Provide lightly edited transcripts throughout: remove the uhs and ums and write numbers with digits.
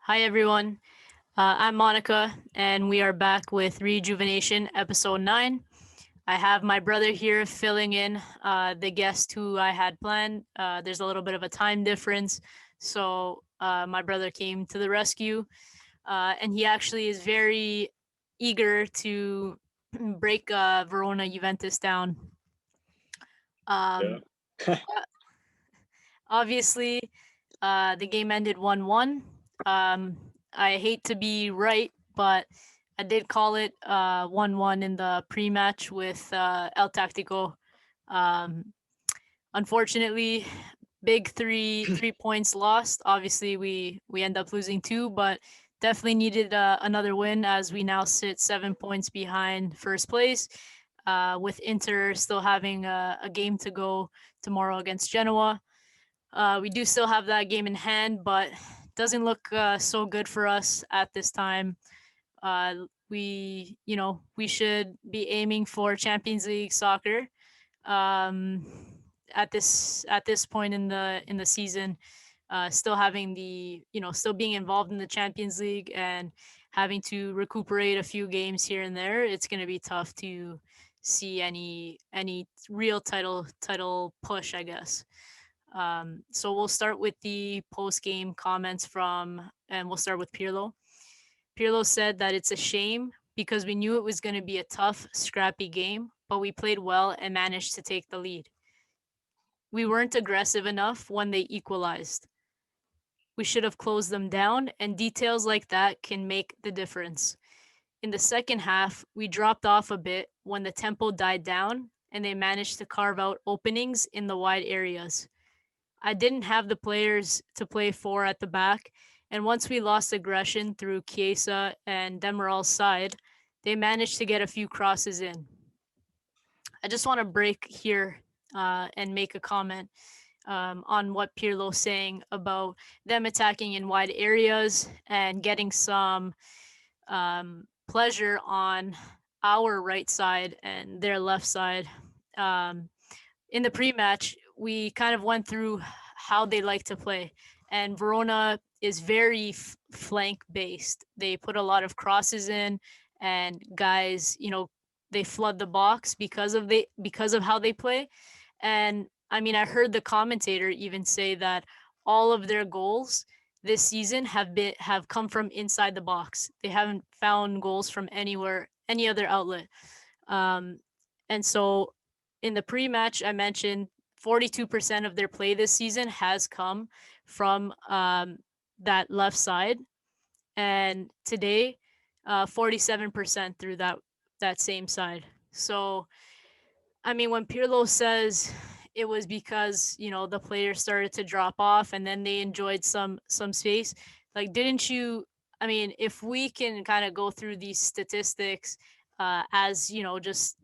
Hi, everyone. I'm Monica, and we are back with reJUVEnation episode 9. I have my brother here filling in the guest who I had planned. There's a little bit of a time difference, so my brother came to the rescue, and he actually is very eager to break Verona Juventus down. Yeah. Um, Obviously, the game ended 1-1. I hate to be right, but I did call it 1-1 in the pre-match with El Tactico. Um, Unfortunately, big three points lost. Obviously, we end up losing two, but definitely needed another win as we now sit 7 points behind first place. With Inter still having a game to go tomorrow against Genoa. We do still have that game in hand, but doesn't look so good for us at this time. We should be aiming for Champions League soccer um, at this point in the season. Still having still being involved in the Champions League and having to recuperate a few games here and there. It's going to be tough to see any real title push, I guess. So we'll start with the post game comments and we'll start with Pirlo. Pirlo said that it's a shame because we knew it was going to be a tough, scrappy game, but we played well and managed to take the lead. We weren't aggressive enough when they equalized. We should have closed them down, and details like that can make the difference. In the second half, we dropped off a bit when the tempo died down and they managed to carve out openings in the wide areas. I didn't have the players to play for at the back, and once we lost aggression through Chiesa and Demiral's side, they managed to get a few crosses in. I just want to break here and make a comment on what Pirlo's saying about them attacking in wide areas and getting some pleasure on our right side and their left side. Um, in the pre-match, we kind of went through how they like to play, and Verona is very flank based. They put a lot of crosses in, and guys, they flood the box because of how they play. And I mean, I heard the commentator even say that all of their goals this season have come from inside the box. They haven't found goals from any other outlet. Um, and so in the pre-match, I mentioned 42% of their play this season has come from that left side, and today, 47% through that same side. So, I mean, when Pirlo says it was because the players started to drop off and then they enjoyed some space, like didn't you? I mean, if we can kind of go through these statistics as just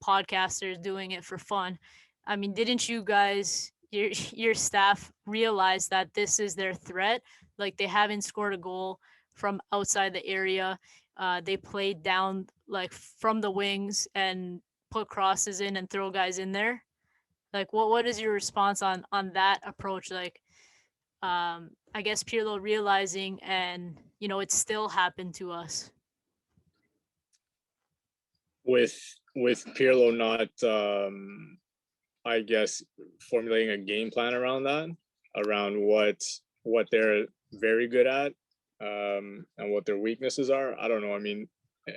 podcasters doing it for fun. I mean, didn't you guys, your staff, realize that this is their threat? Like they haven't scored a goal from outside the area. They played down like from the wings and put crosses in and throw guys in there. Like what is your response on that approach? Like I guess Pirlo realizing and it still happened to us. with Pirlo not I guess formulating a game plan around that, around what they're very good at, and what their weaknesses are. I don't know. I mean,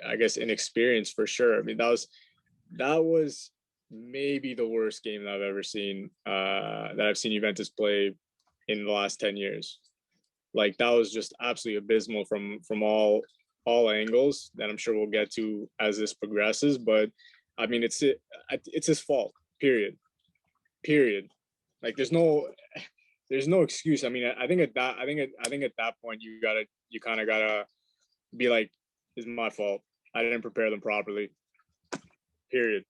I guess inexperience for sure. I mean, that was maybe the worst game that I've ever seen, that I've seen Juventus play in the last 10 years. Like that was just absolutely abysmal from all angles that I'm sure we'll get to as this progresses. But I mean, it's his fault. Period. Period. Like there's no excuse. I mean, I think at that point you kind of gotta be like, it's my fault. I didn't prepare them properly. Period.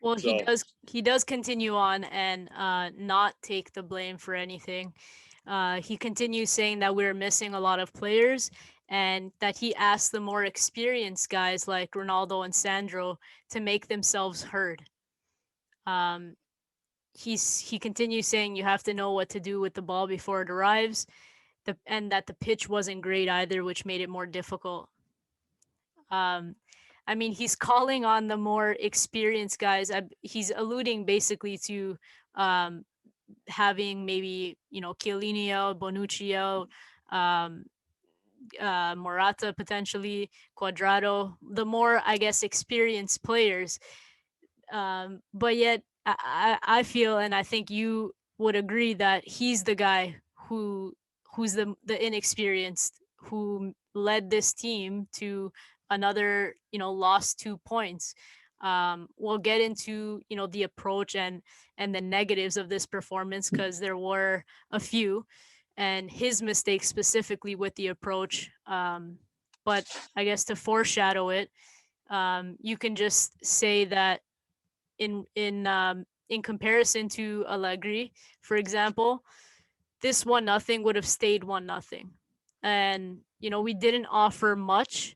Well, he So does he does continue on and not take the blame for anything. He continues saying that we're missing a lot of players and that he asked the more experienced guys like Ronaldo and Sandro to make themselves heard. Um, he continues saying you have to know what to do with the ball before it arrives, and that the pitch wasn't great either, which made it more difficult. I mean, he's calling on the more experienced guys. He's alluding basically to having maybe, you know, Chiellini out, Bonucci out, Morata potentially, Cuadrado, the more, I guess, experienced players. But yet, I feel, and I think you would agree, that he's the guy who's the inexperienced, who led this team to another, you know, lost 2 points. We'll get into, you know, the approach and the negatives of this performance, because there were a few, and his mistakes specifically with the approach. But I guess to foreshadow it, you can just say that in comparison to Allegri, for example, this 1-0 would have stayed 1-0, and you know, we didn't offer much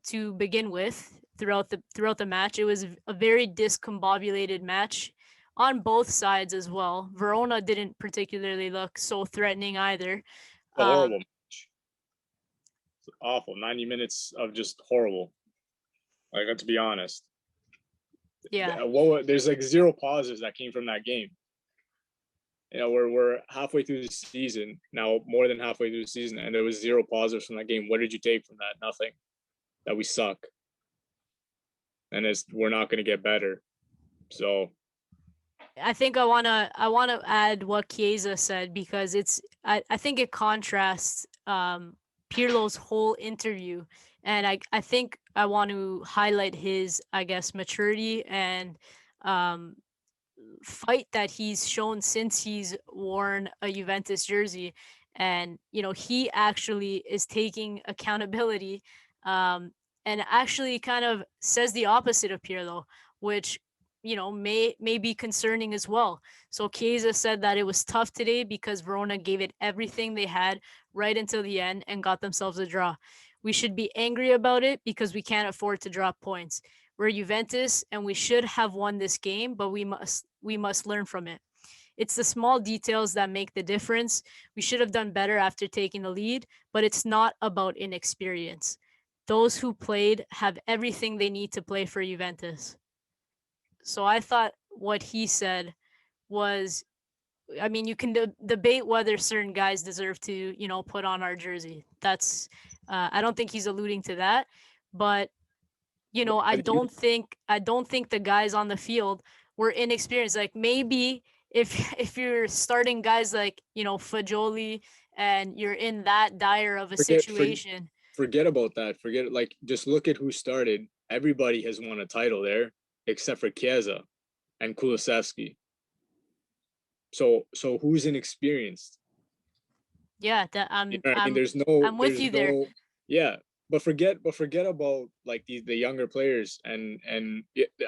to begin with throughout the match. It was a very discombobulated match on both sides as well. Verona didn't particularly look so threatening either. A horrible match. It's awful. 90 minutes of just horrible. Like, to be honest. Yeah. There's like zero positives that came from that game. You know, we're halfway through the season now, more than halfway through the season, and there was zero positives from that game. What did you take from that? Nothing. That we suck, and we're not going to get better. So, I think I wanna add what Chiesa said, because I think it contrasts Pirlo's whole interview, and I think I want to highlight his, I guess, maturity and um, fight that he's shown since he's worn a Juventus jersey. And you know, he actually is taking accountability, and actually kind of says the opposite of Pirlo, which, you know, may be concerning as well. So Chiesa said that it was tough today because Verona gave it everything they had right until the end and got themselves a draw. We should be angry about it because we can't afford to drop points. We're Juventus and we should have won this game, but we must learn from it. It's the small details that make the difference. We should have done better after taking the lead, but it's not about inexperience. Those who played have everything they need to play for Juventus. So I thought what he said was, I mean, you can debate whether certain guys deserve to, you know, put on our jersey. That's, I don't think he's alluding to that, but you know, I don't think the guys on the field were inexperienced. Like, maybe if you're starting guys like, you know, Fagioli, and you're in that dire of a situation. Forget about that. Like, just look at who started. Everybody has won a title there except for Chiesa and Kulusevski. So who's inexperienced? Yeah, I mean, I'm with you there. Yeah, but forget about like the younger players, and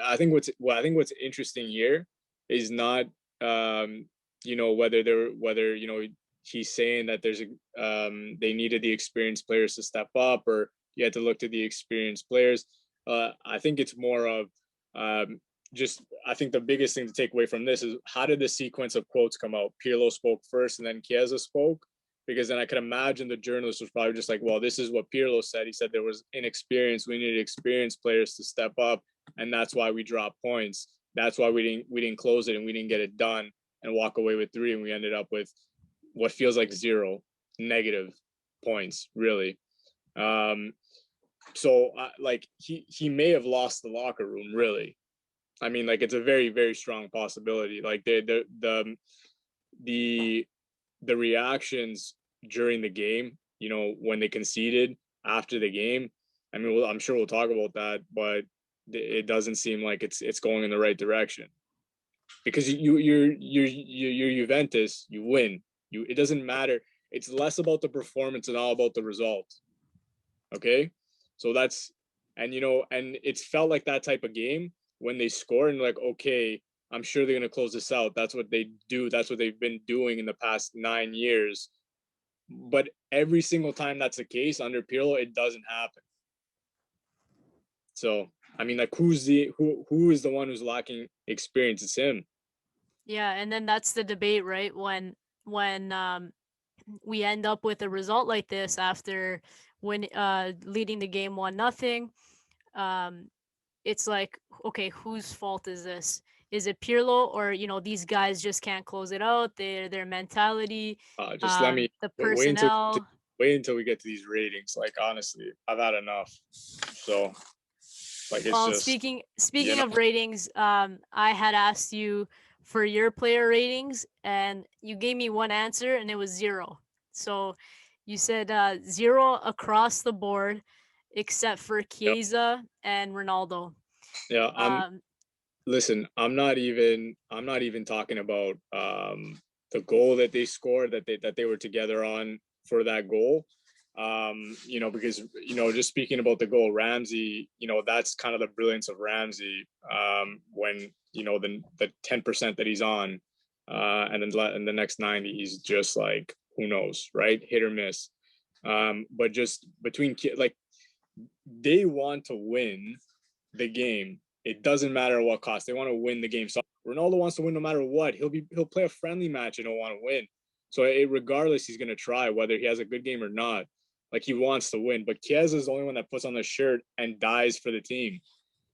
I think what's interesting here is not you know, whether you know, he's saying that there's they needed the experienced players to step up, or you had to look to the experienced players. I think it's more of just, I think the biggest thing to take away from this is, how did the sequence of quotes come out? Pirlo spoke first and then Chiesa spoke, because then I could imagine the journalist was probably just like, well, this is what Pirlo said. He said there was inexperience. We needed experienced players to step up, and that's why we dropped points. That's why we didn't close it and we didn't get it done and walk away with 3, and we ended up with what feels like 0 negative points, really. So like he may have lost the locker room, really. I mean, like, it's a very, very strong possibility. Like, the reactions during the game, you know, when they conceded after the game. I mean, I'm sure we'll talk about that, but it doesn't seem like it's going in the right direction, because you're Juventus, you win. It doesn't matter. It's less about the performance and all about the result. Okay, so that's, and you know, and it's felt like that type of game when they score and like, okay, I'm sure they're going to close this out. That's what they do. That's what they've been doing in the past 9 years. But every single time that's the case under Pirlo, it doesn't happen. So, I mean, like, who is the one who's lacking experience? It's him. Yeah, and then that's the debate, right? When we end up with a result like this after leading the game 1-0. It's like, okay, whose fault is this? Is it Pirlo, or these guys just can't close it out? Their mentality, Just let me the wait personnel. wait until we get to these ratings. Like, honestly, I've had enough. So, like, it's Well, just, speaking of ratings, I had asked you for your player ratings, and you gave me one answer, and it was 0. So you said 0 across the board, except for yep. Chiesa and Ronaldo. Yeah. Um, Listen, I'm not even talking about the goal that they scored, that they were together on for that goal. Because just speaking about the goal, Ramsey, that's kind of the brilliance of Ramsey. When the 10% that he's on, and then in the next 90, he's just like, who knows, right? Hit or miss. But just between, like, they want to win the game. It doesn't matter what cost. They want to win the game. So Ronaldo wants to win no matter what. He'll play a friendly match and he'll want to win. So regardless, he's going to try whether he has a good game or not. Like, he wants to win. But Chiesa is the only one that puts on the shirt and dies for the team.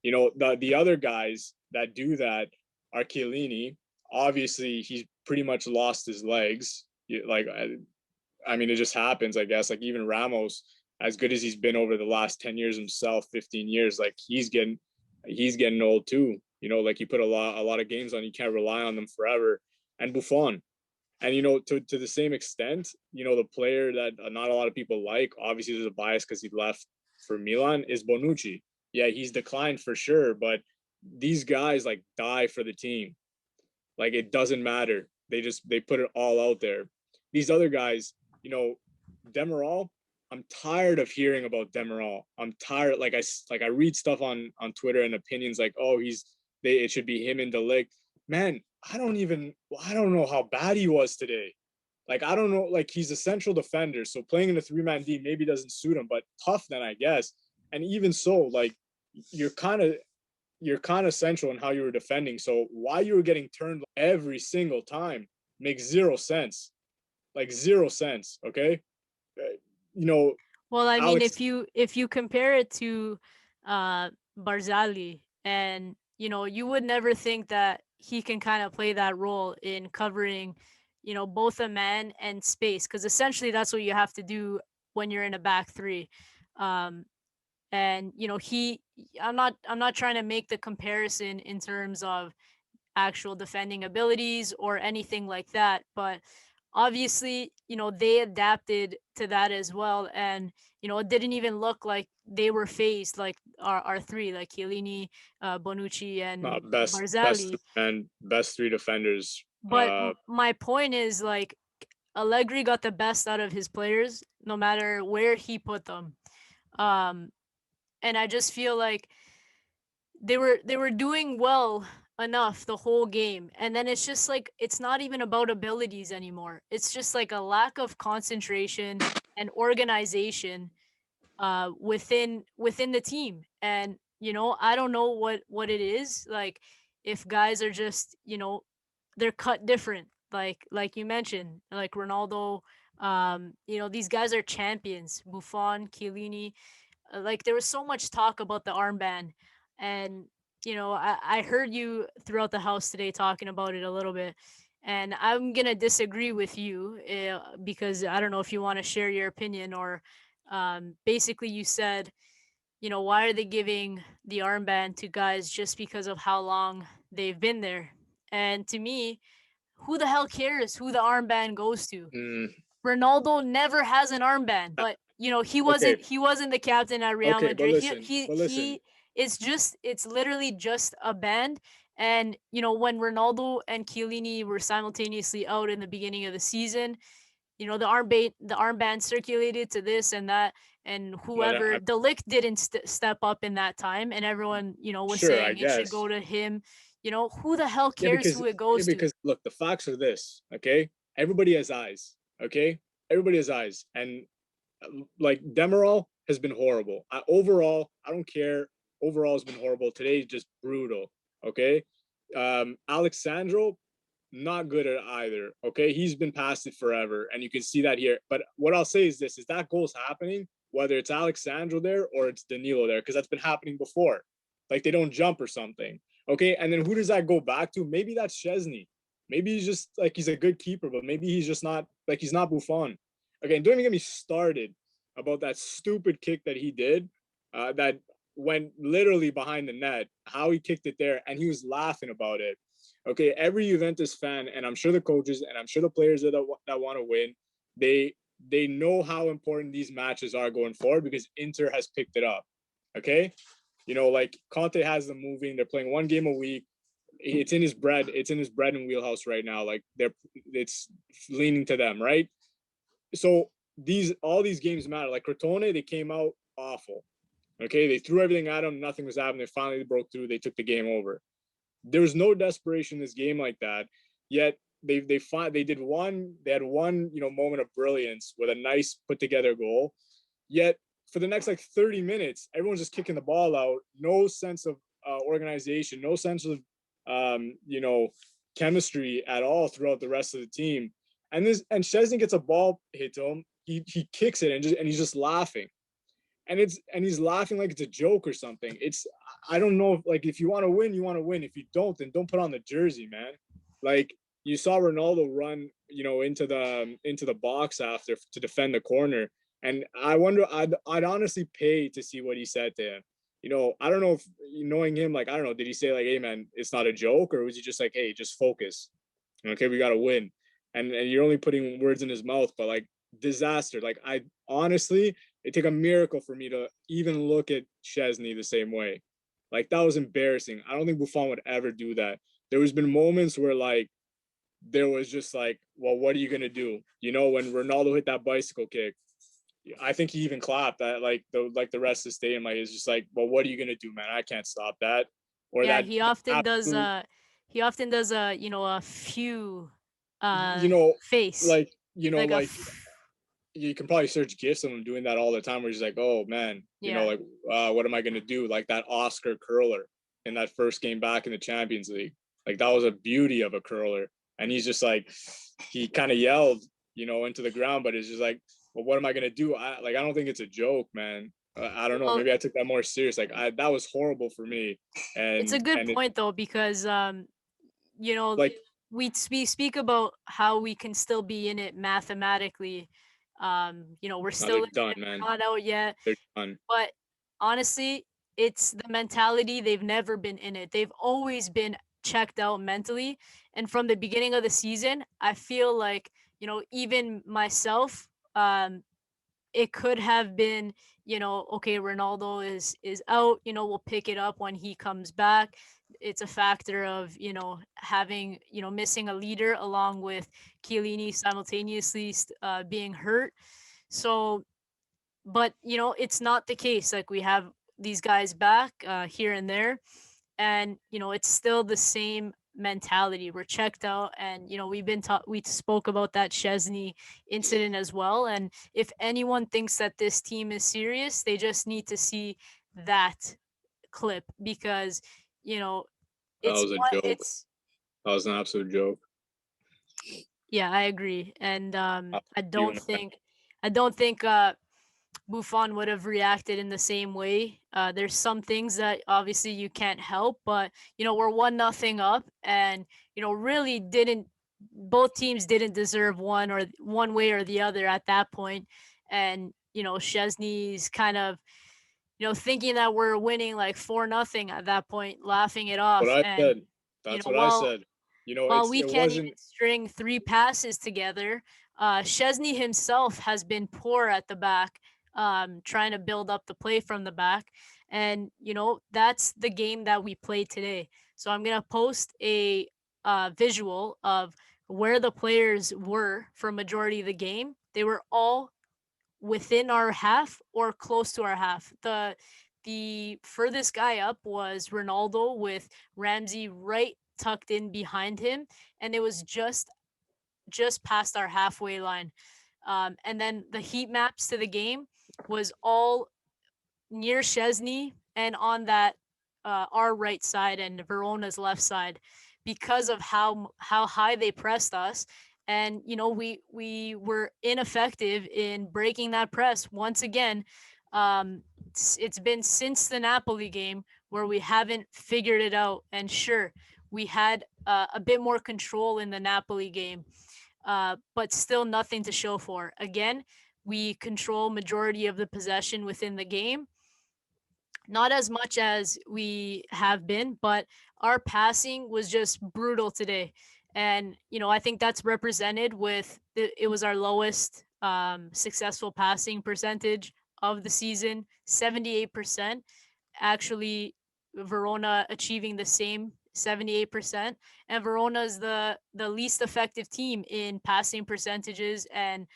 The other guys that do that are Chiellini. Obviously, he's pretty much lost his legs. Like, I mean, it just happens, I guess. Like, even Ramos, as good as he's been over the last 10 years himself, 15 years, like, he's getting old too. Like, you put a lot of games on, you can't rely on them forever. And Buffon. And to the same extent, the player that not a lot of people like, obviously there's a bias because he left for Milan, is Bonucci. Yeah, he's declined for sure, but these guys, like, die for the team. Like, it doesn't matter. They put it all out there. These other guys, Demiral, I'm tired of hearing about Demiral. I'm tired. Like, I read stuff on Twitter and opinions like, oh, it should be him and De Ligt. Man, I don't know how bad he was today. Like, I don't know. Like, he's a central defender, so playing in a 3-man D maybe doesn't suit him, but tough then, I guess. And even so, like, you're kind of central in how you were defending. So why you were getting turned every single time makes zero sense. Like, 0 cents. Okay. You know, well, I mean, Alex. if you compare it to Barzali, and you would never think that he can kind of play that role in covering, both a man and space, because essentially that's what you have to do when you're in a back three. Um, and I'm not trying to make the comparison in terms of actual defending abilities or anything like that, but obviously they adapted to that as well, and it didn't even look like they were phased, like our three, like Chiellini, Bonucci, and Best Barzali. and best three defenders. But my point is, like, Allegri got the best out of his players no matter where he put them. um and I just feel like they were doing well enough the whole game, and then it's just like it's not even about abilities anymore. It's just like a lack of concentration and organization within the team. And I don't know what it is, like, if guys are just they're cut different, like you mentioned, like Ronaldo. These guys are champions. Buffon, Chiellini. Like, there was so much talk about the armband, and I heard you throughout the house today talking about it a little bit, and I'm gonna disagree with you, because I don't know if you want to share your opinion, or basically you said, why are they giving the armband to guys just because of how long they've been there? And to me, who the hell cares who the armband goes to? mm, Ronaldo never has an armband, but he okay, wasn't he wasn't the captain at Real okay, but Madrid. He listen, he but listen. he it's literally just a band. And when Ronaldo and Chiellini were simultaneously out in the beginning of the season, the armband circulated to this and that, and But whoever De Ligt didn't step up in that time, and everyone was sure, I saying it should guess. go to him. Who the hell Yeah, cares who it goes to? because look, the facts are this. Okay, everybody has eyes. Okay, everybody has eyes, and like, Demerol has been horrible. Overall, I don't care. Overall has been horrible. Today is just brutal. Okay, Alexandro. not good at either. Okay, he's been past it forever, and you can see that here. But what I'll say is this: is that goal's happening, whether it's Alexandro there or it's Danilo there, because that's been happening before. Like they don't jump or something. Okay, and then who does that go back to? Maybe that's Szczesny. Maybe he's just like he's a good keeper, but maybe he's just not like he's not Buffon. Okay, don't even get me started about that stupid kick that he did. That went literally behind the net. How he kicked it there, and he was laughing about it. Okay, every Juventus fan, and I'm sure the coaches, and I'm sure the players that want to win, they know how important these matches are going forward because Inter has picked it up. Okay, like Conte has them moving. They're playing one game a week. It's in his bread. It's in his bread and wheelhouse right now. Like it's leaning to them, right? So all these games matter. Like Crotone, they came out awful. Okay, they threw everything at them. Nothing was happening. They finally broke through. They took the game over. There was no desperation in this game like that. Yet they had one moment of brilliance with a nice put together goal. Yet for the next like 30 minutes, everyone's just kicking the ball out. No sense of organization, no sense of chemistry at all throughout the rest of the team. And Szczesny gets a ball hit to him. He kicks it and he's just laughing. And he's laughing like it's a joke or something. I don't know if you want to win, you want to win. If you don't, then don't put on the jersey, man. Like you saw Ronaldo run, into the box after to defend the corner. And I wonder, I'd honestly pay to see what he said to him. I don't know if knowing him, like, I don't know, did he say like, hey man, it's not a joke, or was he just like, hey, just focus. Okay, we gotta win. And you're only putting words in his mouth, but like disaster. Like I honestly, it took a miracle for me to even look at Szczesny the same way. Like that was embarrassing. I don't think Buffon would ever do that. There has been moments where like there was just like, well, what are you gonna do? When Ronaldo hit that bicycle kick, I think he even clapped that the rest of the stadium like is just like, well, what are you gonna do, man? I can't stop that. Or Yeah, that he often does. absolute, A few you know, face like like like you can probably search gifs of him doing that all the time where he's like, oh man, yeah. like what am I gonna do? Like that Oscar curler in that first game back in the Champions League. Like that was a beauty of a curler. And he's just like he kind of yelled, into the ground, but it's just like, well, what am I gonna do? I don't think it's a joke, man. I don't know. Well, Maybe I took that more serious. Like that was horrible for me. it's a good And it, point though because you know like we speak about how we can still be in it mathematically. We're now still they're in done, it, man. we're not out yet. They're done. But honestly, it's the mentality. They've never been in it. They've always been checked out mentally. And from the beginning of the season, I feel like, even myself, it could have been, okay, Ronaldo is out, we'll pick it up when he comes back. It's a factor of, having, missing a leader along with Chiellini simultaneously being hurt. So but it's not the case. Like we have these guys back here and there, and it's still the same mentality. We're checked out, and we've been taught. We spoke about that Szczesny incident as well. And if anyone thinks that this team is serious, they just need to see that clip because you know That it's was a what joke. it's. That was an absolute joke. Yeah, I agree, and I You don't man. think Buffon would have reacted in the same way. There's some things that obviously you can't help, but we're 1-0 up, and really didn't. Both teams didn't deserve one way or the other at that point, and Chesney's kind of thinking that we're winning like 4-0 at that point, laughing it What off, I and said. That's what I while said. we It can't even wasn't. string 3 passes together, Szczesny himself has been poor at the back, trying to build up the play from the back. And, that's the game that we played today. So I'm going to post a visual of where the players were for majority of the game. They were all within our half or close to our half. The furthest guy up was Ronaldo with Ramsey right tucked in behind him, and it was just past our halfway line. And then the heat maps to the game was all near Szczesny and on that our right side and Verona's left side. because of how high they pressed us. And we were ineffective in breaking that press once again. It's been since the Napoli game where we haven't figured it out. And sure, we had a bit more control in the Napoli game, but still nothing to show for. Again, we control majority of the possession within the game, not as much as we have been, but our passing was just brutal today. And I think that's represented with it was our lowest successful passing percentage of the season, 78%. Actually, Verona achieving the same 78%, and Verona is the least effective team in passing percentages and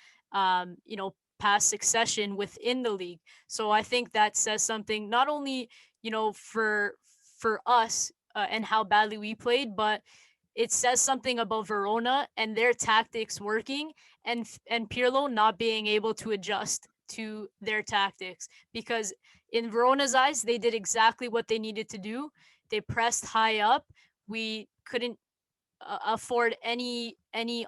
pass succession within the league. So I think that says something not only for us and how badly we played, but it says something about Verona and their tactics working, and Pirlo not being able to adjust to their tactics, because in Verona's eyes they did exactly what they needed to do. They pressed high up. We couldn't afford any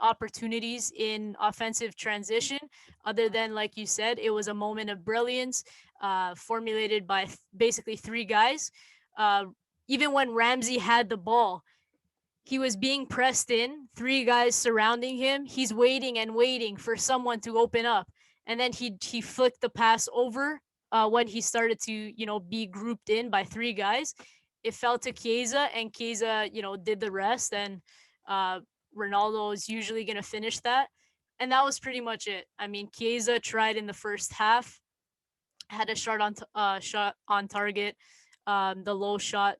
opportunities in offensive transition, other than, like you said, it was a moment of brilliance formulated by basically three guys. Even when Ramsey had the ball, he was being pressed in, three guys surrounding him. He's waiting and waiting for someone to open up, and then he flicked the pass over when he started to be grouped in by three guys. It fell to Chiesa, and Chiesa did the rest, and uh, Ronaldo is usually going to finish that, and that was pretty much it. I mean, Chiesa tried in the first half, had a shot on target, the low shot,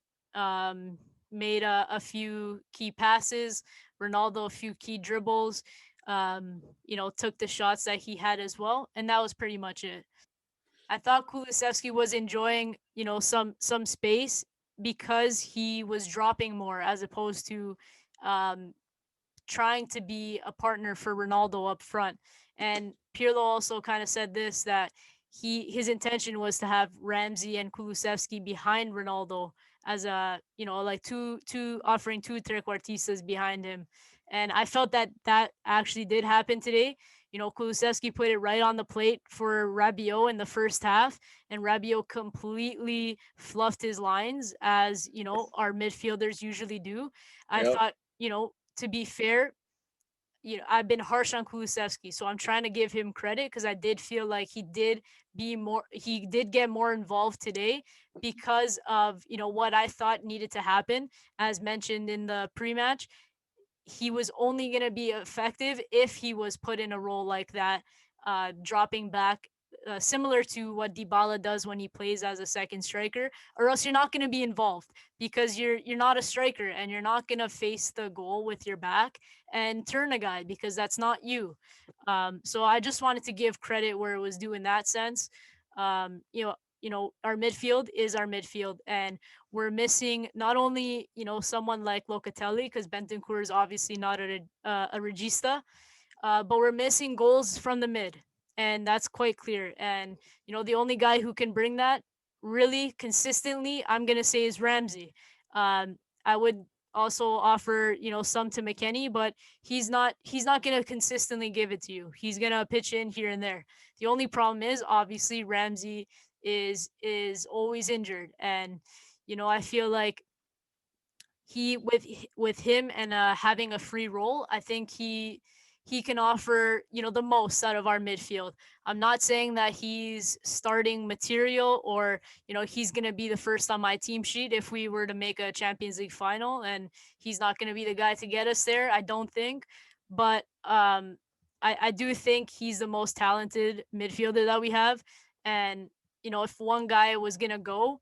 made a few key passes. Ronaldo a few key dribbles. Took the shots that he had as well, and that was pretty much it. I thought Kulusevski was enjoying, some space because he was dropping more as opposed to um, trying to be a partner for Ronaldo up front. And Pirlo also kind of said this, that his intention was to have Ramsey and Kulusevski behind Ronaldo as a like two offering two trequartistas behind him. And I felt that actually did happen today. Kulusevski put it right on the plate for Rabiot in the first half, and Rabiot completely fluffed his lines, as our midfielders usually do. I Yep. thought, to be fair, I've been harsh on Kulusevski, so I'm trying to give him credit, because I did feel like he did get more involved today because of what I thought needed to happen. As mentioned in the pre-match, he was only going to be effective if he was put in a role like that, dropping back, similar to what Dybala does when he plays as a second striker, or else you're not going to be involved, because you're not a striker, and you're not going to face the goal with your back and turn a guy, because that's not you. So I just wanted to give credit where it was due in that sense. Our midfield is our midfield, and we're missing not only someone like Locatelli, because Bentancur is obviously not a regista, but we're missing goals from the mid, and that's quite clear. And the only guy who can bring that really consistently, I'm gonna say, is Ramsey. I would also offer some to McKennie, but he's not gonna consistently give it to you. He's gonna pitch in here and there. The only problem is, obviously, Ramsey is always injured, and I feel like he with him and having a free role, I think he can offer the most out of our midfield. I'm not saying that he's starting material, or he's going to be the first on my team sheet if we were to make a Champions League final, and he's not going to be the guy to get us there, I don't think. But I do think he's the most talented midfielder that we have. And if one guy was going to go,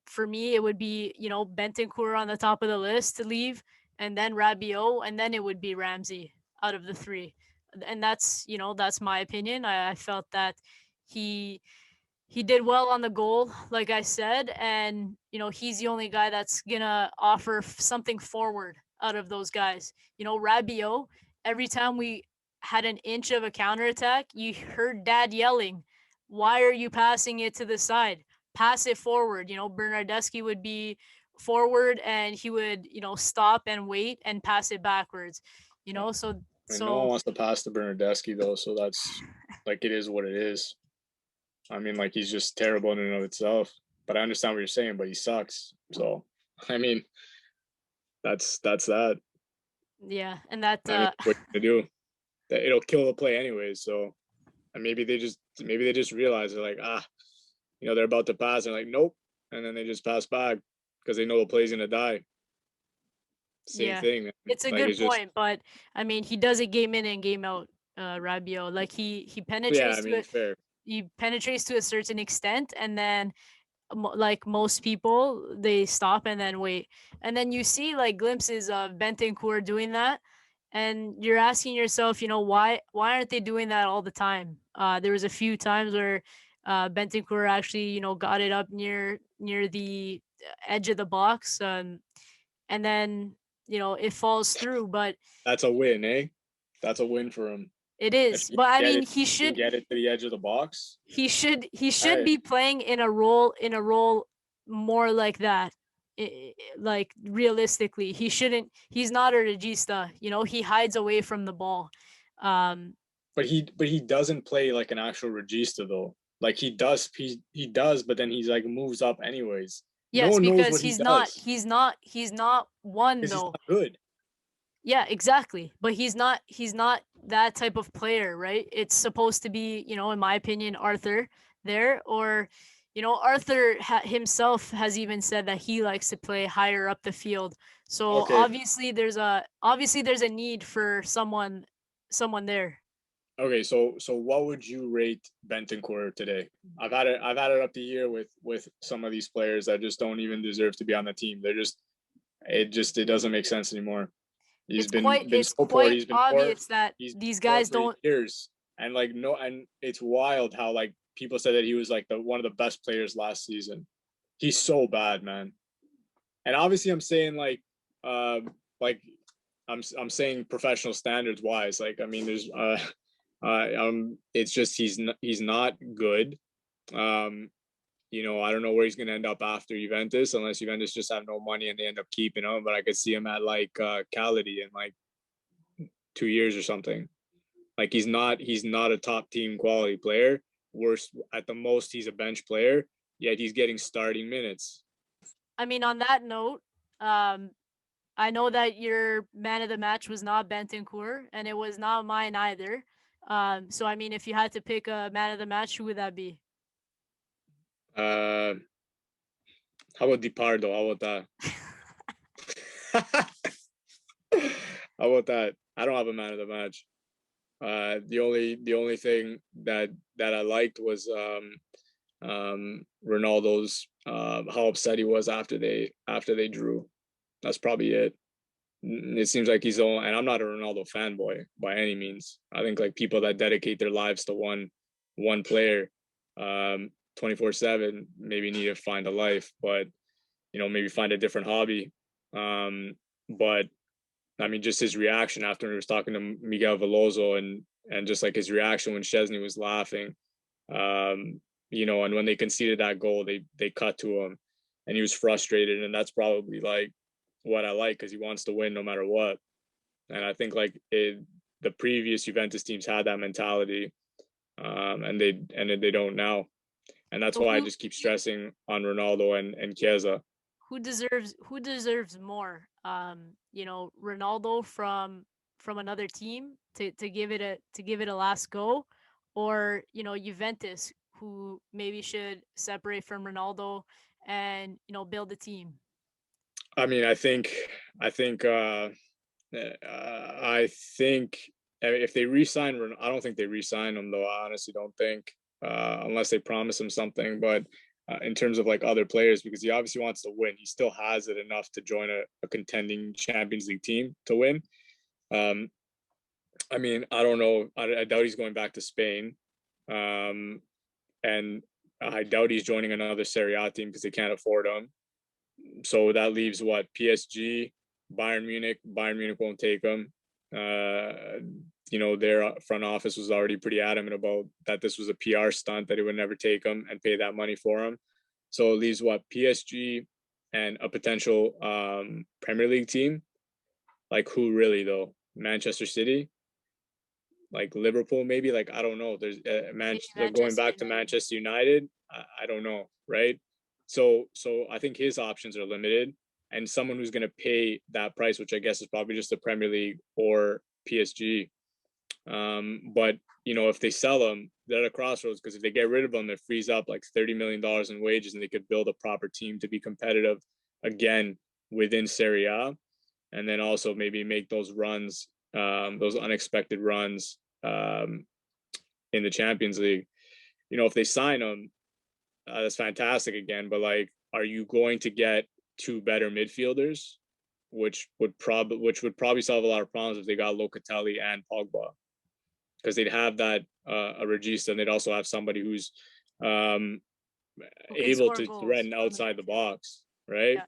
for me it would be Bentancur on the top of the list to leave, and then Rabiot, and then it would be Ramsey out of the three. And that's my opinion. I felt that he he did well on the goal, like I said, and he's the only guy that's gonna offer something forward out of those guys. Rabiot, every time we had an inch of a counterattack, you heard Dad yelling, "Why are you passing it to the side? Pass it forward." Bernardeschi would be forward and he would, stop and wait and pass it backwards, so I mean, no one wants to pass to Bernardeschi though, so that's like it is what it is. I mean, like he's just terrible in and of itself. But I understand what you're saying, but he sucks. So I mean, that's that. yeah, and that I mean, what to do? That it'll kill the play anyways. So and maybe they just realize they're like, they're about to pass. They're like, nope, and then they just pass back because they know the play's gonna die. Same yeah, thing. it's a Like good it's just point, but I mean, he does it game in and game out, Rabiot. Like he yeah. penetrates I to mean, it. fair. He penetrates to a certain extent, and then like most people, they stop and then wait. And then you see like glimpses of Bentancur doing that. And you're asking yourself, why aren't they doing that all the time? There was a few times where Bentancur actually, got it up near the edge of the box, and then it falls through. But That's a win, eh? That's a win for him. it If is. you But I get mean, it, you can get it to the edge of the box. he should Hey, be playing in a role more like that. Like realistically, he's not a regista, he hides away from the ball. um but he doesn't play like an actual regista though. Like he does, but then he's like moves up anyways. No yes, one knows because what he he's not does he's not he's not one because he's though. not good. Yeah, exactly. But he's not that type of player, right? It's supposed to be, in my opinion, Arthur there, or Arthur himself has even said that he likes to play higher up the field. So Okay, obviously there's a need for someone there. okay. So what would you rate Bentancur today? I've had it up the year with some of these players that just don't even deserve to be on the team. It doesn't make sense anymore. He's It's been quite been it's so poor. quite He's been poor. obvious that He's been these poor guys for don't. years, and like no, and it's wild how like people said that he was like the one of the best players last season. He's so bad, man. And obviously, I'm saying like I'm saying professional standards wise. Like I mean, there's it's just he's not good. Um, I don't know where he's going to end up after Juventus, unless Juventus just have no money and they end up keeping him. But I could see him at like Cagliari in like 2 years or something. Like he's not a top team quality player. Worst at the most, he's a bench player. Yet he's getting starting minutes. I mean, on that note, um, I know that your man of the match was not Bentancur, and it was not mine either. So I mean, if you had to pick a man of the match, who would that be? Uh, how about DiPardo? How about that? How about that? I don't have a man of the match. The only thing that I liked was Ronaldo's how upset he was after they drew. That's probably it. It seems like he's all, and I'm not a Ronaldo fanboy by any means. I think like people that dedicate their lives to one player 24/7 maybe need to find a life, but maybe find a different hobby. But I mean, just his reaction after he was talking to Miguel Veloso and just like his reaction when Szczesny was laughing, and when they conceded that goal, they cut to him, and he was frustrated, and that's probably like what I like because he wants to win no matter what. And I think like the previous Juventus teams had that mentality, and they don't now, and that's So why I who just keep stressing on Ronaldo and Chiesa. who deserves more? Ronaldo from another team to give it a last go, or Juventus, who maybe should separate from Ronaldo and build a team. I mean, I think if they re-sign, I don't think they re-sign him though. I honestly don't think, unless they promise him something. But in terms of like other players, because he obviously wants to win, he still has it enough to join a contending Champions League team to win. Um, I mean, I don't know. I doubt he's going back to Spain, and I doubt he's joining another Serie A team because they can't afford him. So that leaves what, PSG, Bayern Munich. Bayern Munich won't take him. Their front office was already pretty adamant about that this was a PR stunt, that it would never take him and pay that money for him. So it leaves what, PSG, and a potential Premier League team. Like who really though? Manchester City, like Liverpool, maybe. Like I don't know. There's going Manchester back to United. Manchester United. I don't know, right? So I think his options are limited, and someone who's going to pay that price, which I guess is probably just the Premier League or PSG. But if they sell them, they're at a crossroads because if they get rid of them, it frees up like $30 million in wages, and they could build a proper team to be competitive again within Serie A, and then also maybe make those runs, those unexpected runs in the Champions League. If they sign them, that's fantastic again. But like, are you going to get two better midfielders, which would probably solve a lot of problems if they got Locatelli and Pogba, because they'd have that a regista, and they'd also have somebody who's able to threaten outside the box, right? Yeah.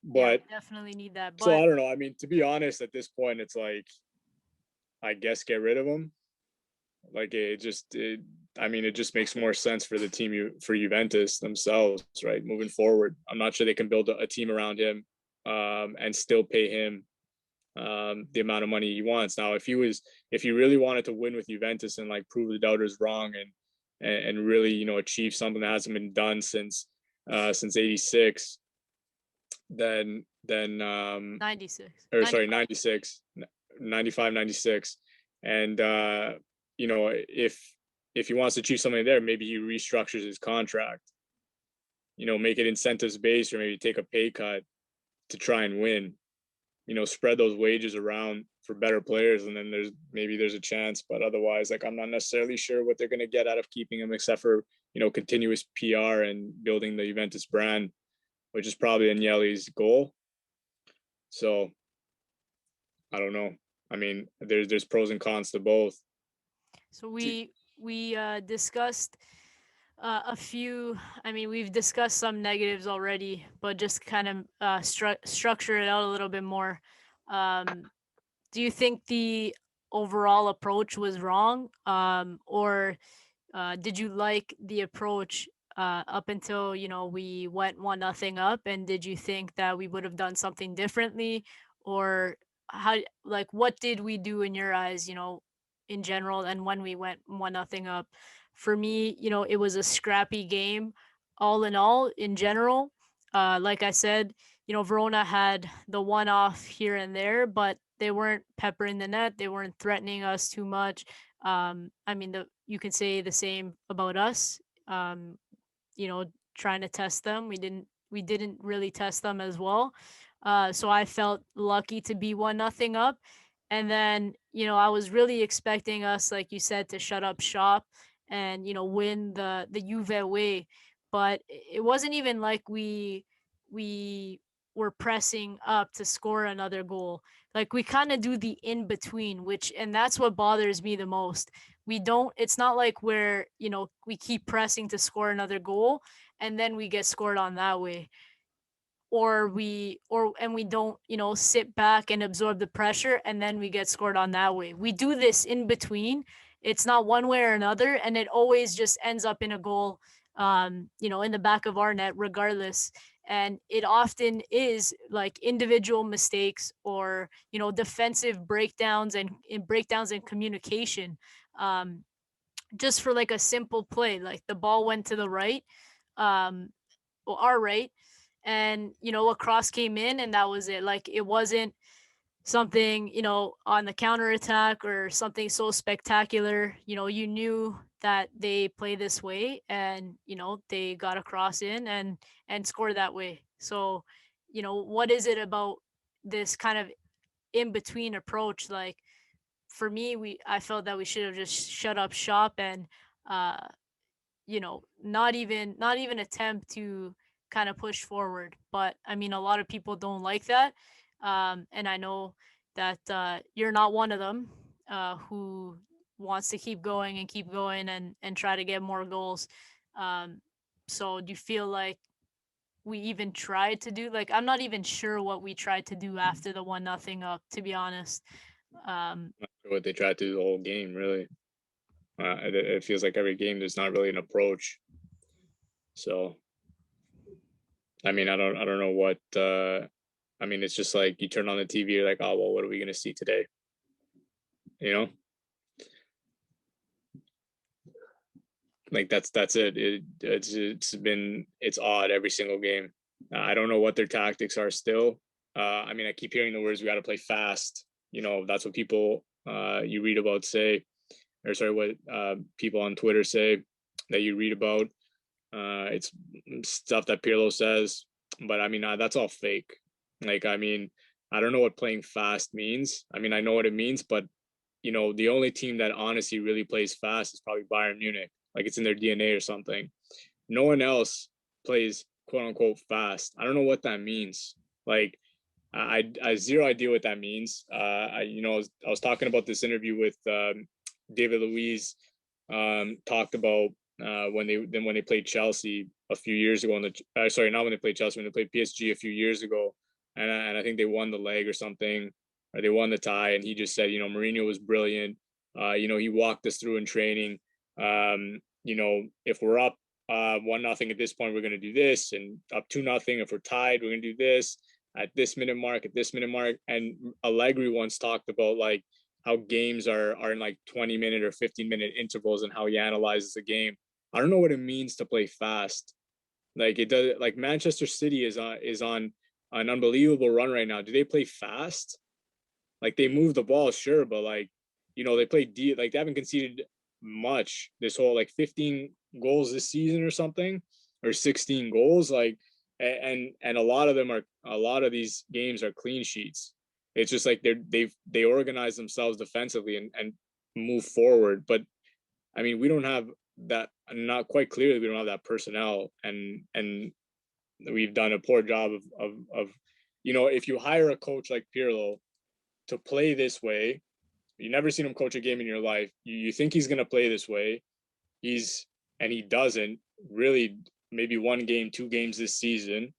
But definitely need that. so But I don't know. I mean, to be honest, at this point, it's like, I guess get rid of him. Like it just makes more sense for the team, for Juventus themselves, right? Moving forward, I'm not sure they can build a team around him and still pay him the amount of money he wants. Now, if he really wanted to win with Juventus and like prove the doubters wrong and really achieve something that hasn't been done since '86, then 96. or sorry 96, 95, 96, and if he wants to achieve something there, maybe he restructures his contract, make it incentives based, or maybe take a pay cut to try and win, spread those wages around for better players, and then there's a chance. But otherwise, like, I'm not necessarily sure what they're going to get out of keeping him, except for continuous PR and building the Juventus brand, which is probably Agnelli's goal. So I don't know. I mean, there's pros and cons to both. So we discussed a few. I mean, we've discussed some negatives already, but just kind of structure it out a little bit more. Do you think the overall approach was wrong, or did you like the approach up until we went 1-0 up? And did you think that we would have done something differently, or how, like, what did we do in your eyes, in general, and when we went 1-0 up? For me, it was a scrappy game, all in all, in general. Like I said, Verona had the one off here and there, but they weren't peppering the net. They weren't threatening us too much. I mean, you can say the same about us. Um, Trying to test them. We didn't really test them as well. So I felt lucky to be 1-0 up. And then, I was really expecting us, like you said, to shut up shop and, win the Juve way. But it wasn't even like we were pressing up to score another goal. Like, we kind of do the in between, and that's what bothers me the most. We don't, it's not like we keep pressing to score another goal and then we get scored on that way, and we don't, sit back and absorb the pressure and then we get scored on that way. We do this in between. It's not one way or another, and it always just ends up in a goal, in the back of our net regardless. And it often is like individual mistakes, or defensive breakdowns and communication, just for like a simple play, like the ball went to the right, um well, our right, and a cross came in, and that was it. Like, it wasn't something, on the counter attack or something so spectacular. You knew that they play this way, and they got a cross in and score that way. So what is it about this kind of in between approach? Like, for me, I felt that we should have just shut up shop and uh not even attempt to kind of push forward. But I mean, a lot of people don't like that, and I know that you're not one of them, who wants to keep going and keep going and try to get more goals. um so do you feel like we even tried to do, like, I'm not even sure what we tried to do after the 1-0 up, to be honest. Not sure what they tried to do the whole game, really. It feels like every game there's not really an approach. So I mean, I don't know what. I mean, it's just like you turn on the TV, you're like, oh well, what are we gonna see today? You know, like that's it. It's odd every single game. I don't know what their tactics are still. I mean, I keep hearing the words we got to play fast. You know, that's what people you read about say, or sorry, what people on Twitter say that you read about. It's stuff that Pirlo says, but I mean that's all fake. Like I mean, I don't know what playing fast means. I mean, I know what it means, but you know, the only team that honestly really plays fast is probably Bayern Munich. Like it's in their DNA or something. No one else plays quote unquote fast. I don't know what that means. Like I zero idea what that means. I was talking about this interview with David Luiz. Talked about when they played Chelsea a few years ago. Sorry, not when they played Chelsea, when they played PSG a few years ago, and I think they won the leg or something, or they won the tie. And he just said, you know, Mourinho was brilliant. You know, he walked us through in training. You know, if we're up 1-0 at this point, we're going to do this, and up 2-0 if we're tied, we're going to do this at this minute mark, at this minute mark. And Allegri once talked about like how games are in like 20-minute or 15-minute intervals and how he analyzes the game. I don't know what it means to play fast. Like it does. Like Manchester City is on an unbelievable run right now. Do they play fast? Like they move the ball, sure, but like you know they play deep. Like they haven't conceded much this whole like 15 goals this season or something, or 16 goals. Like and a lot of these games are clean sheets. It's just like they organize themselves defensively and move forward. But I mean, we don't have that. Not quite clearly, we don't have that personnel, and we've done a poor job of you know, if you hire a coach like Pirlo to play this way, you never seen him coach a game in your life. You think he's going to play this way. And he doesn't really, maybe one game, 2 games this season.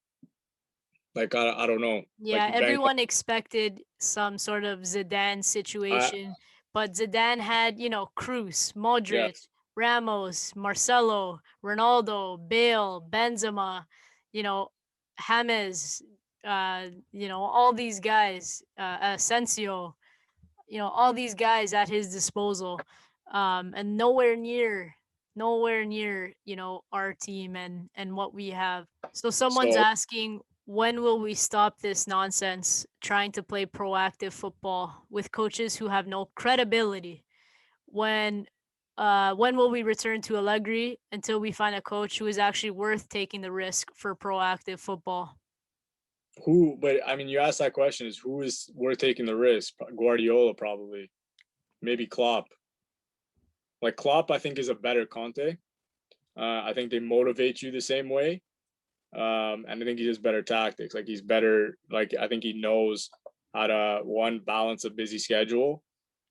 Like, I don't know. Like Yeah, you bank everyone expected some sort of Zidane on, situation, but Zidane had, Cruz, yeah. Modric, Ramos, Marcelo, Ronaldo, Bale, Benzema, you know, James, all these guys, Asensio, all these guys at his disposal, and nowhere near, our team and what we have. So someone's So asking, when will we stop this nonsense trying to play proactive football with coaches who have no credibility? When will we return to Allegri until we find a coach who is actually worth taking the risk for proactive football? but I mean, you asked that question, is who is worth taking the risk? Guardiola, probably. Maybe Klopp. Like Klopp, I think is a better Conte. I think they motivate you the same way. And I think he has better tactics. Like he's better. Like I think he knows how to one balance a busy schedule.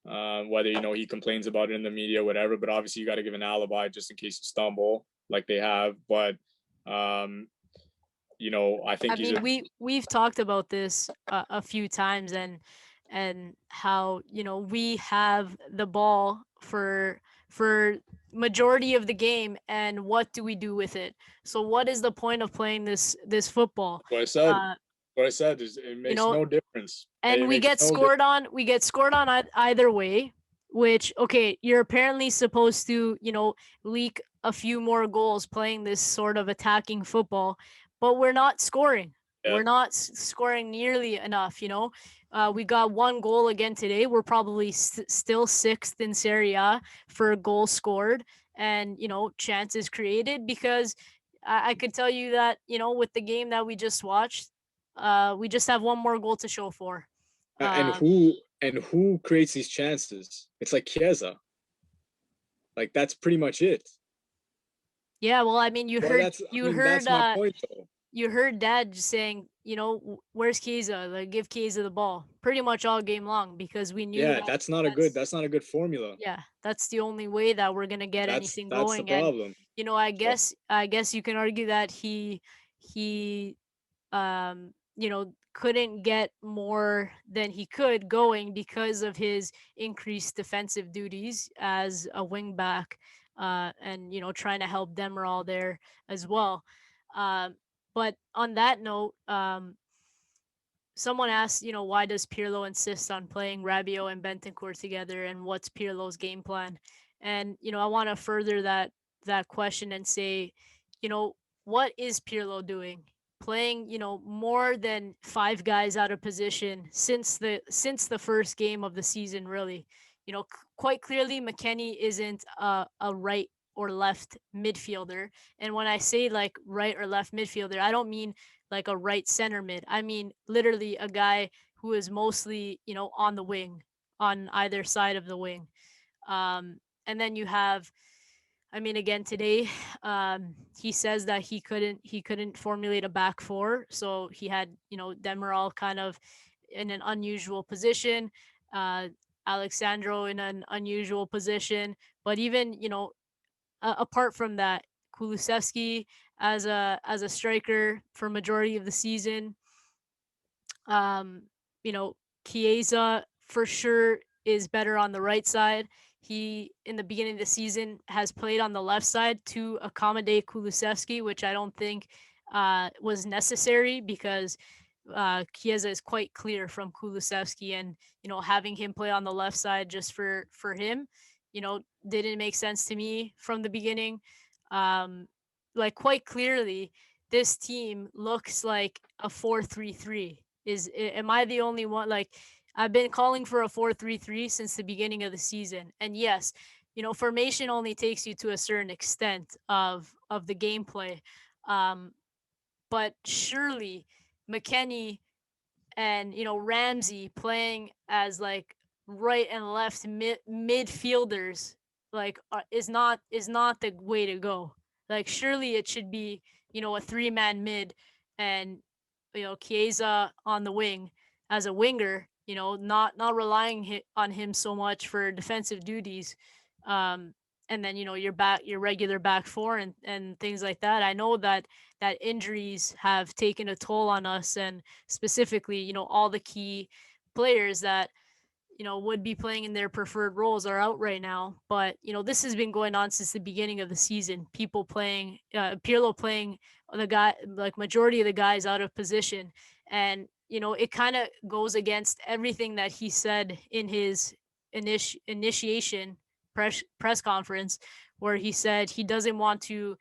Whether you know he complains about it in the media, whatever. But obviously you got to give an alibi just in case you stumble, like they have. But you know, I I think he's a mean, we've talked about this a few times, and how we have the ball for majority of the game, and what do we do with it? So what is the point of playing this football? what I said. Uh, What I said is it you makes know, no difference. and It makes no difference. we get scored on either way, which, okay, you're apparently supposed to, leak a few more goals playing this sort of attacking football, but we're not scoring. Yeah. We're not scoring nearly enough. We got one goal again today. We're probably still sixth in Serie A for goals scored and, chances created, because I could tell you that, with the game that we just watched, we just have one more goal to show for. And Uh, who creates these chances? It's like Chiesa. Like that's pretty much it. yeah, well, I mean, Well, that's I mean that's my point though. you heard Dad just saying, where's Chiesa? Like, give Chiesa the ball pretty much all game long, because we knew Yeah, that that's not a good formula. yeah, that's the only way that we're gonna get anything That's the going. And problem. So I guess you can argue that he couldn't get more than he could going because of his increased defensive duties as a wing back, and trying to help Demerol there as well. Um, But on that note, someone asked, why does Pirlo insist on playing Rabiot and Bentancur together, and what's Pirlo's game plan? And I want to further that question and say, what is Pirlo doing? Playing, more than five guys out of position since the first game of the season, really. Quite clearly, McKennie isn't a right or left midfielder. And when I say like right or left midfielder, I don't mean like a right center mid. I mean literally a guy who is mostly, on the wing, on either side of the wing. And then you have, I mean, again today, he says that he couldn't formulate a back four, so he had Demiral kind of in an unusual position, uh, Alexandro in an unusual position, but even apart from that, Kulusevski as a striker for majority of the season. Um, you know, Chiesa for sure is better on the right side. He in the beginning of the season has played on the left side to accommodate Kulusevski, which I don't think was necessary because Chiesa is quite clear from Kulusevski, and having him play on the left side just for him, didn't make sense to me from the beginning. Um, like quite clearly, this team looks like a 4-3-3. Am I the only one? Like I've been calling for a 4-3-3 since the beginning of the season, and yes, formation only takes you to a certain extent of the gameplay. Um, but surely McKennie and Ramsey playing as like right and left midfielders like is not the way to go. Like surely it should be a three-man mid, and Chiesa on the wing as a winger, not relying on him so much for defensive duties. um and then your regular back four and things like that. I know that injuries have taken a toll on us, and specifically, all the key players that would be playing in their preferred roles are out right now. But this has been going on since the beginning of the season. People playing, Pirlo playing the guy, like majority of the guys out of position, and it kind of goes against everything that he said in his initiation press conference, where he said he doesn't want to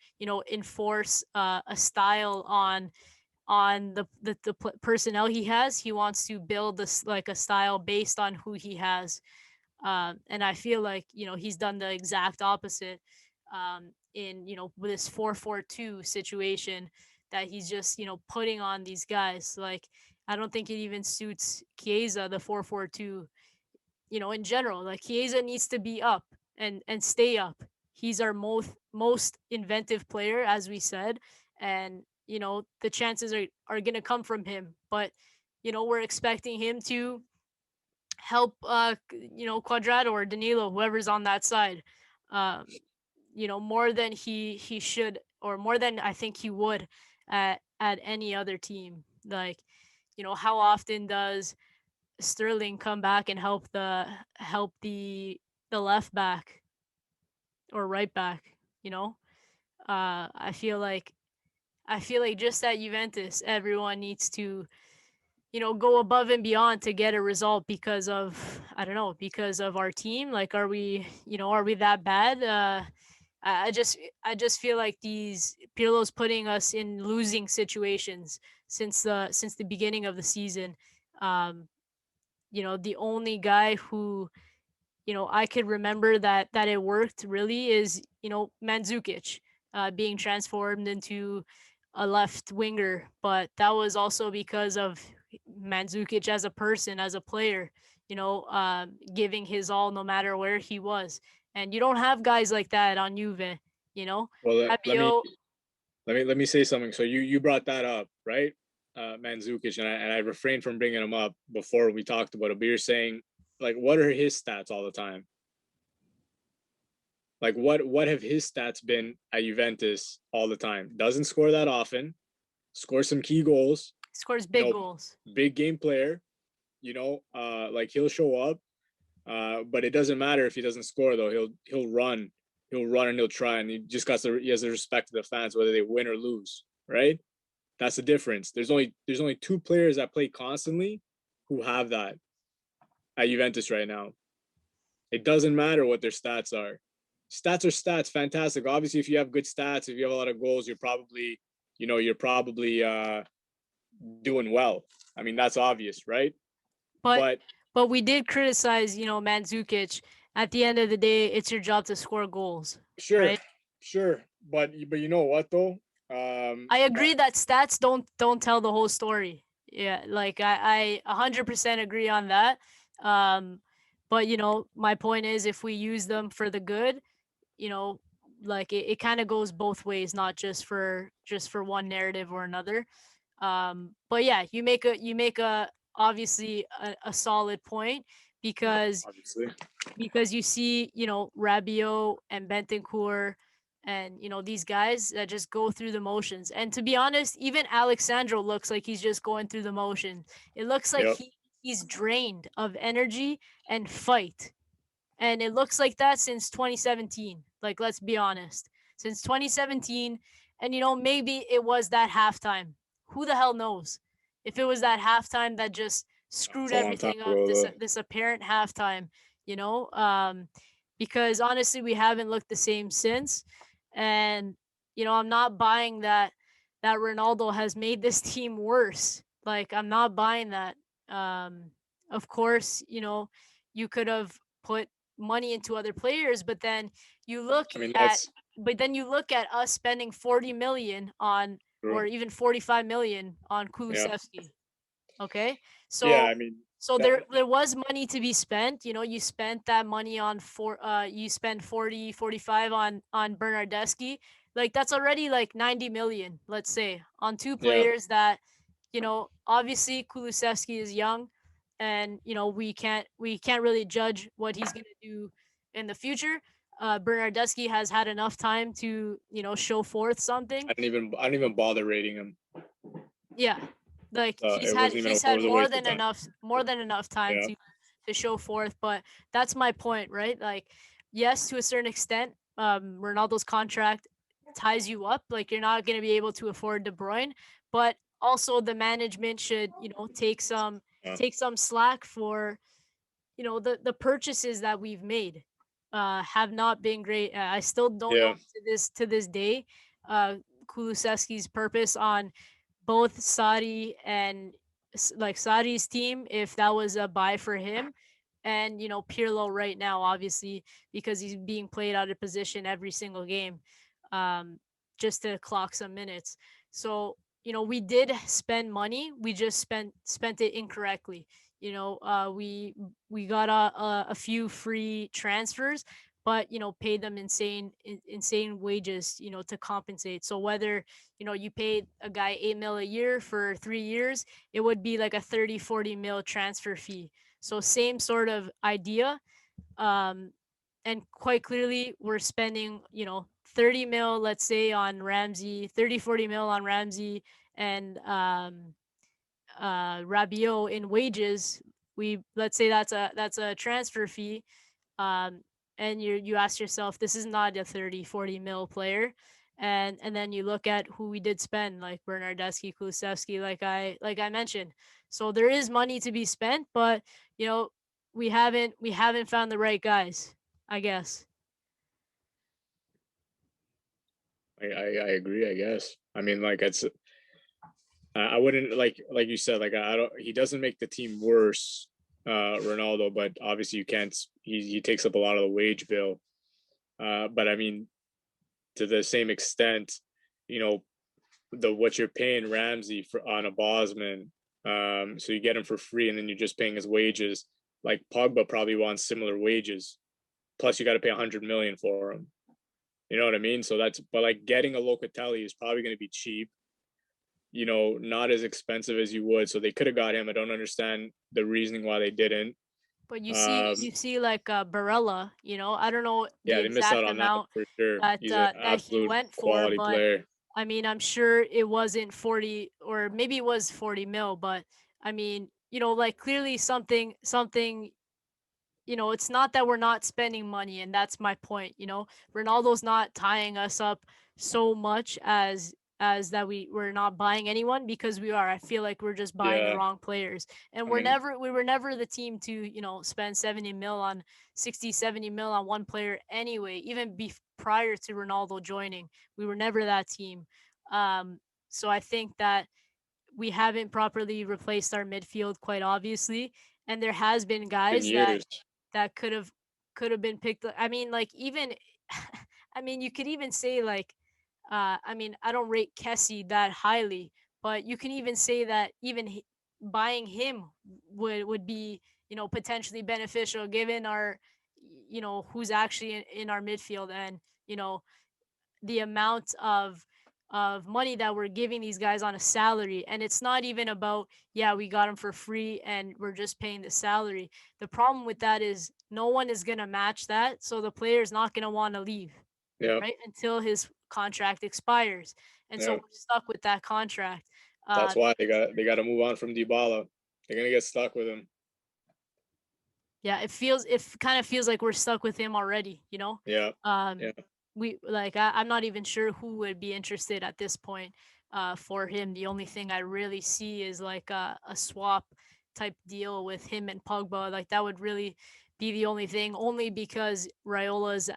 enforce a style on the personnel he has. He wants to build this like a style based on who he has. And I feel like he's done the exact opposite in with this 4-4-2 situation, that he's just putting on these guys. Like I don't think it even suits Chiesa, the 4-4-2. In general, like Chiesa needs to be up and stay up. He's our most inventive player, as we said, and the chances are gonna come from him. But we're expecting him to help Quadrado or Danilo, whoever's on that side, um more than he should, or more than I think he would at any other team. Like how often does Sterling come back and help the left back or right back, you know? I feel like just at Juventus, everyone needs to, go above and beyond to get a result because of, I don't know, because of our team. Like, are we that bad? I just feel like these Pirlo's putting us in losing situations since the beginning of the season. Um, the only guy who I could remember that it worked really is Mandzukic being transformed into a left winger, but that was also because of Mandzukic as a person, as a player, giving his all no matter where he was. And you don't have guys like that on Juve, you know. Well, let me Rabiot, let me say something. So you brought that up, right? Mandzukic, and I refrained from bringing him up before we talked about it. But you're saying, like, what are his stats all the time? Like, what have his stats been at Juventus all the time? Doesn't score that often, scores some key goals, scores you big know, goals. big game player. Like he'll show up, but it doesn't matter if he doesn't score though. He'll run and he'll try, and he has the respect of the fans whether they win or lose, right? That's the difference. There's only two players that play constantly who have that at Juventus right now. It doesn't matter what their stats are. Stats are stats, fantastic. Obviously, if you have good stats, if you have a lot of goals, you're probably doing well. I mean, that's obvious, right? But we did criticize, Mandzukic. At the end of the day, it's your job to score goals. Sure, right? sure. But you know what though? I agree that stats don't tell the whole story. Yeah, like I 100% agree on that. But my point is, if we use them for the good, you know, like it kind of goes both ways, not just for one narrative or another. But yeah, you make a obviously a solid point, because obviously, you see, Rabiot and Bentancur and, these guys that just go through the motions. And to be honest, even Alexandro looks like he's just going through the motion. It looks like yep. he's drained of energy and fight. And it looks like that since 2017. Like, let's be honest. Since 2017, and maybe it was that halftime. Who the hell knows? If it was that halftime that just screwed It's a long time everything up, ago this though. this apparent halftime, you know, um, because honestly, we haven't looked the same since. And I'm not buying that Ronaldo has made this team worse. Like, I'm not buying that. Of course, you could have put money into other players, but then you look I mean, at that's us spending 40 million on, true. or even 45 million on Yeah, Kulusevski. Okay, yeah. so I mean, that there was money to be spent. You spent that money on you spend 40-45 on Bernardeschi. Like, that's already like 90 million, let's say, on two yeah. players that, obviously Kulusevski is young, and we can't really judge what he's gonna do in the future. Bernardeschi has had enough time to, show forth something. I didn't even bother rating him. Yeah, like It wasn't even. he's It had was a waste of time. more than enough time Yeah. to show forth. But that's my point, right? Like, yes, to a certain extent, Ronaldo's contract ties you up. Like, you're not going to be able to afford De Bruyne, but also the management should, Yeah. take some slack for, the purchases that we've made. Have not been great. I still don't know Yeah. to this day, Kulusevski's purpose on both Sadi and like Sadi's team, if that was a buy for him. And Pirlo right now, obviously, because he's being played out of position every single game, um, just to clock some minutes. So we did spend money, we just spent it incorrectly. We got a few free transfers, but paid them insane wages, to compensate. So whether you paid a guy 8 mil a year for 3 years, it would be like a 30-40 mil transfer fee. So same sort of idea. um and quite clearly we're spending 30 mil, let's say, on Ramsey, 30-40 mil on Ramsey, and Rabiot in wages. We Let's say that's a transfer fee. um and you ask yourself, this is not a 30-40 mil player. And then you look at who we did spend, like Bernardeschi, Kulusevski, like I mentioned. So there is money to be spent, but we haven't found the right guys, I guess. I agree. I guess. I mean, like it's. I wouldn't like you said. Like I don't. He doesn't make the team worse, Ronaldo. But obviously, you can't. He takes up a lot of the wage bill. But I mean, to the same extent, you know, the what you're paying Ramsey for on a Bosman, so you get him for free, and then you're just paying his wages. Like Pogba probably wants similar wages. Plus, you got to pay 100 million for him. You know what I mean? So that's but like getting a Locatelli is probably going to be cheap. You know, not as expensive as you would. So they could have got him. I don't understand the reasoning why they didn't. But Um, you see, like Barella, I don't know the yeah, they missed out exact on that amount for sure. He's an that he absolute went for, quality but player. I mean, I'm sure it wasn't 40, or maybe it was 40 mil, but I mean, like, clearly something, it's not that we're not spending money, and that's my point. Ronaldo's not tying us up so much as as that we're not buying anyone, because we are. I feel like we're just buying the wrong players, and I mean, we were never the team to, you know, spend 70 mil on 60, 70 mil on one player anyway. Even prior to Ronaldo joining, we were never that team. So I think that we haven't properly replaced our midfield, quite obviously, and there has been been guys years. that could have been picked. I mean, like, even I mean, you could even say, like, I mean, I don't rate Kessie that highly, but you can even say that even buying him would be, you know, potentially beneficial, given our, you know, who's actually in our midfield, and, you know, the amount of money that we're giving these guys on a salary. And it's not even about, yeah, we got them for free and we're just paying the salary. The problem with that is no one is going to match that, so the player's not going to want to leave, Yeah, right, until his contract expires. And so yeah. we're stuck with that contract. That's uh why they got to move on from Dybala. They're gonna get stuck with him. yeah, it kind of feels like we're stuck with him already, you know. Yeah, um yeah, we like I'm not even sure who would be interested at this point for him. The only thing I really see is like a swap type deal with him and Pogba. Like, that would really be the only thing, only because Raiola is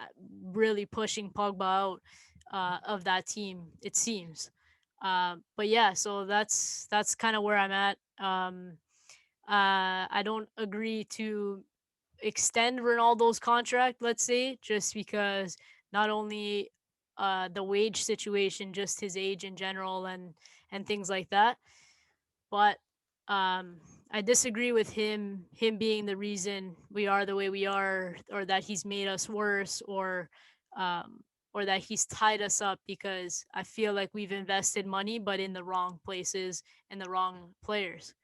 really pushing Pogba out of that team, it seems. But yeah, so that's kind of where I'm at. I don't agree to extend Ronaldo's contract, let's say, just because not only the wage situation, just his age in general, and things like that. But um, I disagree with him being the reason we are the way we are, or that he's made us worse, um, or that he's tied us up, because I feel like we've invested money, but in the wrong places and the wrong players,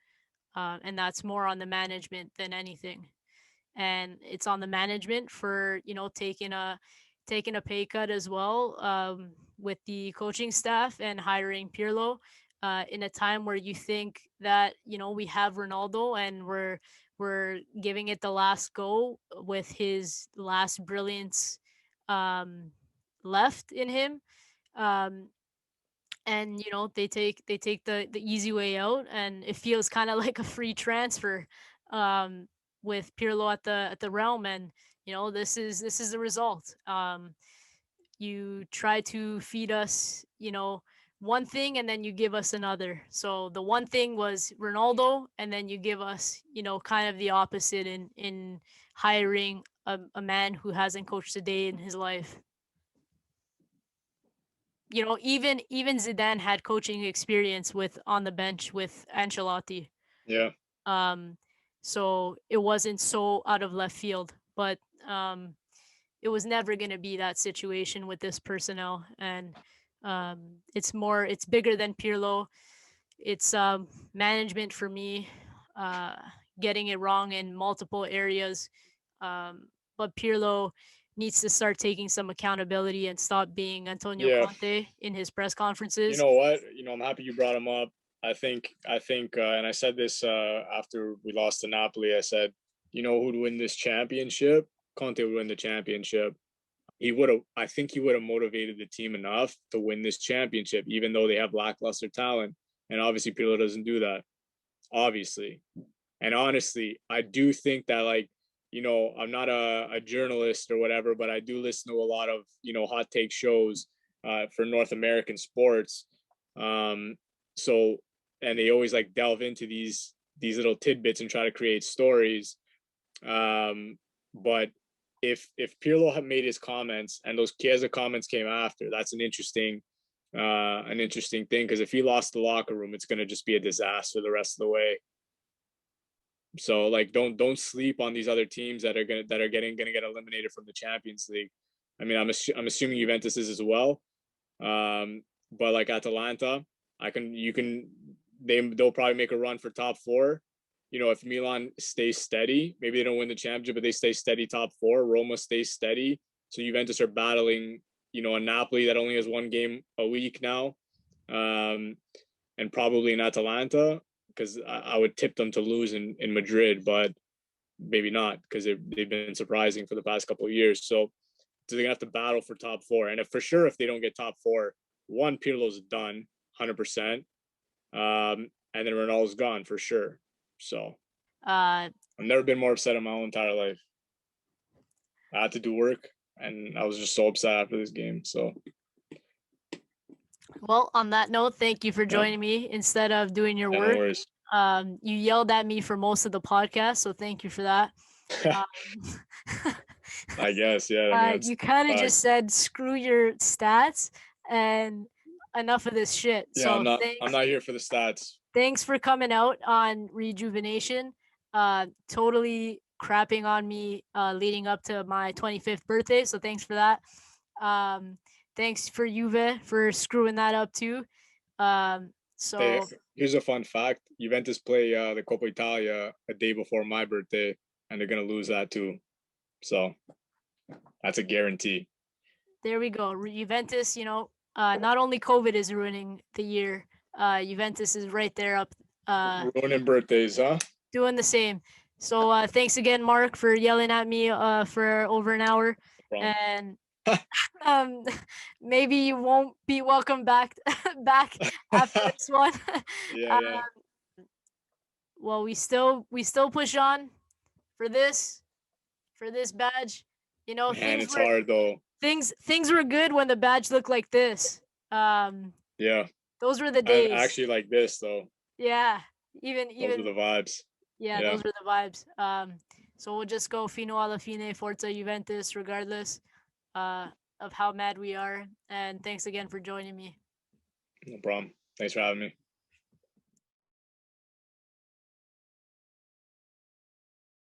and that's more on the management than anything. And it's on the management for, you know, taking a pay cut as well, with the coaching staff and hiring Pirlo in a time where you think that, you know, we have Ronaldo and we're giving it the last go with his last brilliance um, left in him. Um, and you know, they take the easy way out, and it feels kind of like a free transfer um with Pirlo at the realm. And you know, this is the result. You try to feed us, you know, one thing, and then you give us another. So the one thing was Ronaldo, and then you give us, you know, kind of the opposite in hiring a man who hasn't coached a day in his life. You know, even Zidane had coaching experience with on the bench with Ancelotti. yeah, Um, so it wasn't so out of left field, but it was never going to be that situation with this personnel. And it's bigger than Pirlo. It's management for me, uh, getting it wrong in multiple areas. But Pirlo needs to start taking some accountability and stop being Antonio yeah. Conte in his press You conferences. know what? You know, I'm happy you brought him up. I think, and I said this after we lost to Napoli. I said, you know, who'd win this championship? Conte would win the championship. He would have. I think he would have motivated the team enough to win this championship, even though they have lackluster talent. And obviously, Pirlo doesn't do that. Obviously, and honestly, I do think that, like, you know, I'm not a journalist or whatever, but I do listen to a lot of, you know, hot take shows for North American sports. Um, so, and they always like delve into these little tidbits and try to create stories. But if Pirlo had made his comments and those Chiesa comments came after, that's an interesting thing, because if he lost the locker room, it's going to just be a disaster the rest of the way. So like, don't sleep on these other teams that are gonna get eliminated from the Champions League. I mean, I'm assuming Juventus is as well. But like Atalanta, I can you can they'll probably make a run for top four. You know, if Milan stays steady, maybe they don't win the championship, but they stay steady top four. Roma stays steady, so Juventus are battling, you know, a Napoli that only has one game a week now, um, and probably in Atalanta, because I would tip them to lose in Madrid, but maybe not, because they've been surprising for the past couple of years. So they're gonna have to battle for top four, and if for sure if they don't get top four, one, Pirlo's done 100%. And then Ronaldo's gone for sure. So Uh, I've never been more upset in my whole entire life. I had to do work, and I was just so upset after this game. So, well, on that note, thank you for joining me instead of doing your yeah, work. no worries. You yelled at me for most of the podcast, so thank you for that. I guess, yeah. I mean, You kind of just said screw your stats and enough of this shit. yeah. So I'm not here for the stats. thanks for coming out on reJUVEnation. Totally crapping on me leading up to my 25th birthday. So thanks for that. Thanks for Juve for screwing that up too. So Hey, here's a fun fact: Juventus play the Coppa Italia a day before my birthday, and they're gonna lose that too. So that's a guarantee. there we go. Juventus, not only COVID is ruining the year, Juventus is right there up Ruining birthdays, huh? doing the same. So thanks again, Mark, for yelling at me for over an hour. No And maybe you won't be welcome back back after this one. Yeah. Well, we still push on for this badge. Man, it's hard though. Things were good when the badge looked like this. Yeah. Those were the And days. actually like this though. Yeah. Those were the vibes. Yeah, those were the vibes. So we'll just go fino alla fine, Forza Juventus, regardless of how mad we are. And thanks again for joining me. No problem. Thanks for having me.